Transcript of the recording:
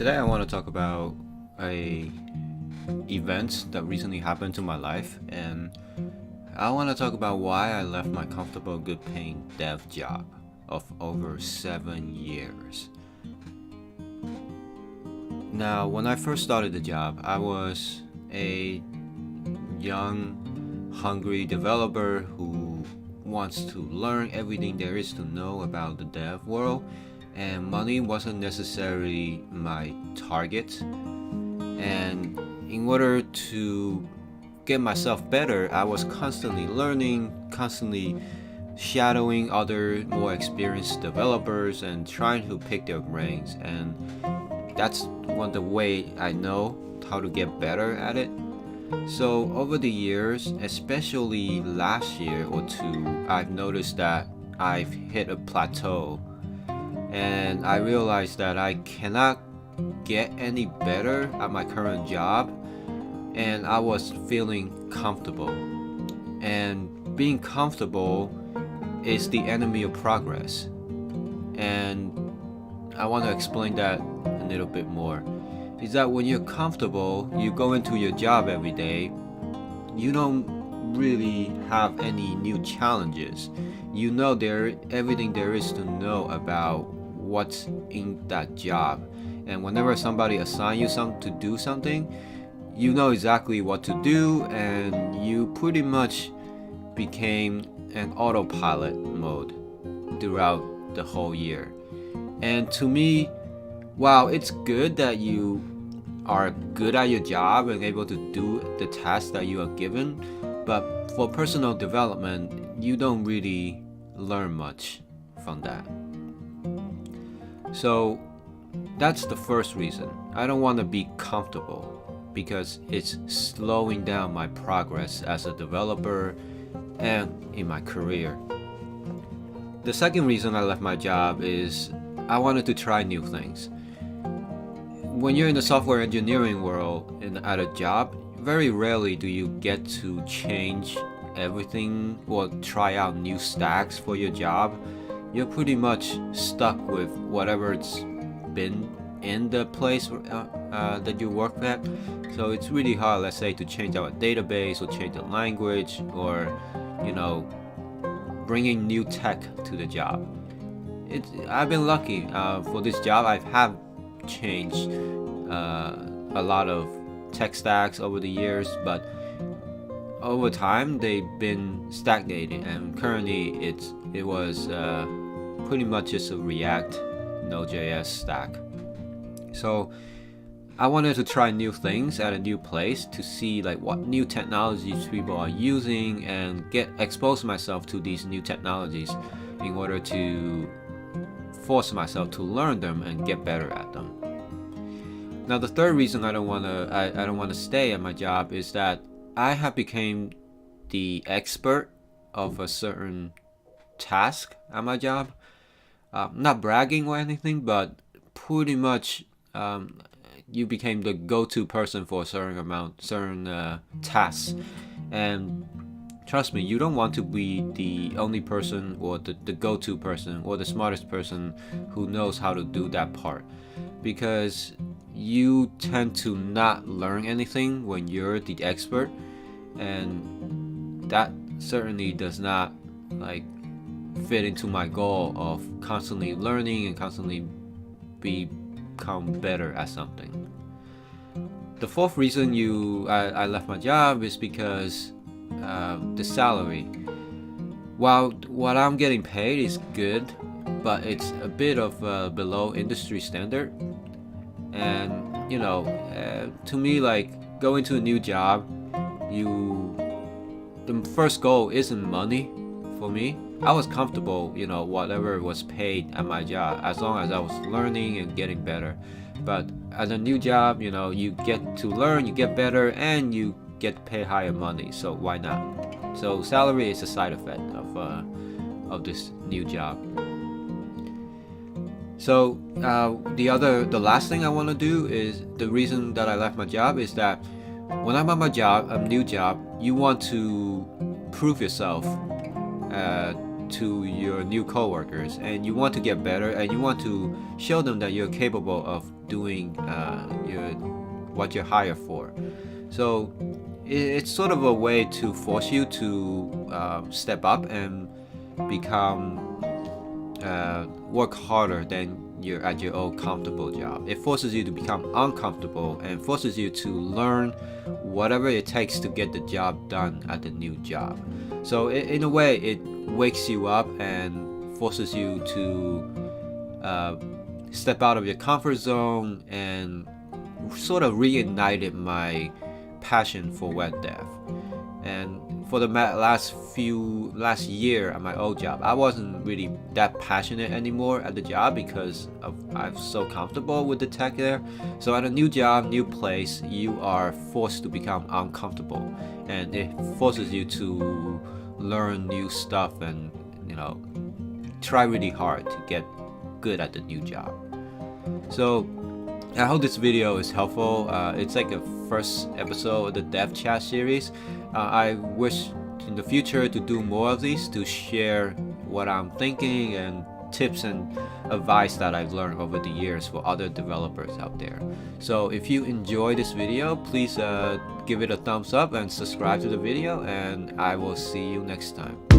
Today I want to talk about a event that recently happened to my life, and I want to talk about why I left my comfortable, good-paying dev job of over 7 years. Now, when I first started the job, I was a young, hungry developer who wants to learn everything there is to know about the dev world, and money wasn't necessarily my target. And in order to get myself better, I was constantly learning, constantly shadowing other more experienced developers and trying to pick their brains. And that's one the way I know how to get better at it. So over the years, especially last year or two, I've noticed that I've hit a plateau, and I realized that I cannot get any better at my current job, and I was feeling comfortable. And being comfortable is the enemy of progress. And I want to explain that a little bit more. Is that when you're comfortable, you go into your job every day, you don't really have any new challenges. You know everything there is to know about what's in that job. And whenever somebody assigns you to do something, you know exactly what to do, and you pretty much became an autopilot mode throughout the whole year. And to me, while it's good that you are good at your job and able to do the tasks that you are given, but for personal development, you don't really learn much from that. So that's the first reason. I don't want to be comfortable because it's slowing down my progress as a developer and in my career. The second reason I left my job is I wanted to try new things. When you're in the software engineering world and at a job, very rarely do you get to change everything or try out new stacks for your job. You're pretty much stuck with whatever's been in the place that you work at. So it's really hard, let's say, to change out a database or change the language or, bringing new tech to the job. I've been lucky for this job. I have changed a lot of tech stacks over the years, but over time they've been stagnating, and currently it was pretty much just a React Node.js stack. So I wanted to try new things at a new place to see what new technologies people are using and expose myself to these new technologies in order to force myself to learn them and get better at them. Now the third reason I don't want to stay at my job is that I have become the expert of a certain task at my job. Not bragging or anything, but pretty much you became the go-to person for a certain tasks. And trust me, you don't want to be the only person or the go-to person or the smartest person who knows how to do that part, because you tend to not learn anything when you're the expert, and that certainly does not fit into my goal of constantly learning and constantly become better at something. The fourth reason I left my job is because the salary. While what I'm getting paid is good, but it's a bit of below industry standard. And to me, going to a new job, the first goal isn't money for me. I was comfortable, whatever was paid at my job, as long as I was learning and getting better. But at a new job, you get to learn, you get better, and you get paid higher money. So why not? So salary is a side effect of this new job. So the last thing I want to do is, the reason that I left my job is that when I'm at my job, a new job, you want to prove yourself to your new coworkers, and you want to get better, and you want to show them that you're capable of doing what you're hired for. So it's sort of a way to force you to step up and become work harder than you're at your old comfortable job. It forces you to become uncomfortable and forces you to learn whatever it takes to get the job done at the new job. So in a way, it wakes you up and forces you to step out of your comfort zone, and sort of reignited my passion for web dev. And for the last year at my old job, I wasn't really that passionate anymore at the job because I'm so comfortable with the tech there. So at a new job, new place, you are forced to become uncomfortable, and it forces you to learn new stuff and try really hard to get good at the new job. So I hope this video is helpful. It's like a first episode of the Dev Chat series. I wish in the future to do more of these, to share what I'm thinking and tips and advice that I've learned over the years for other developers out there. So if you enjoy this video, please give it a thumbs up and subscribe to the video, and I will see you next time.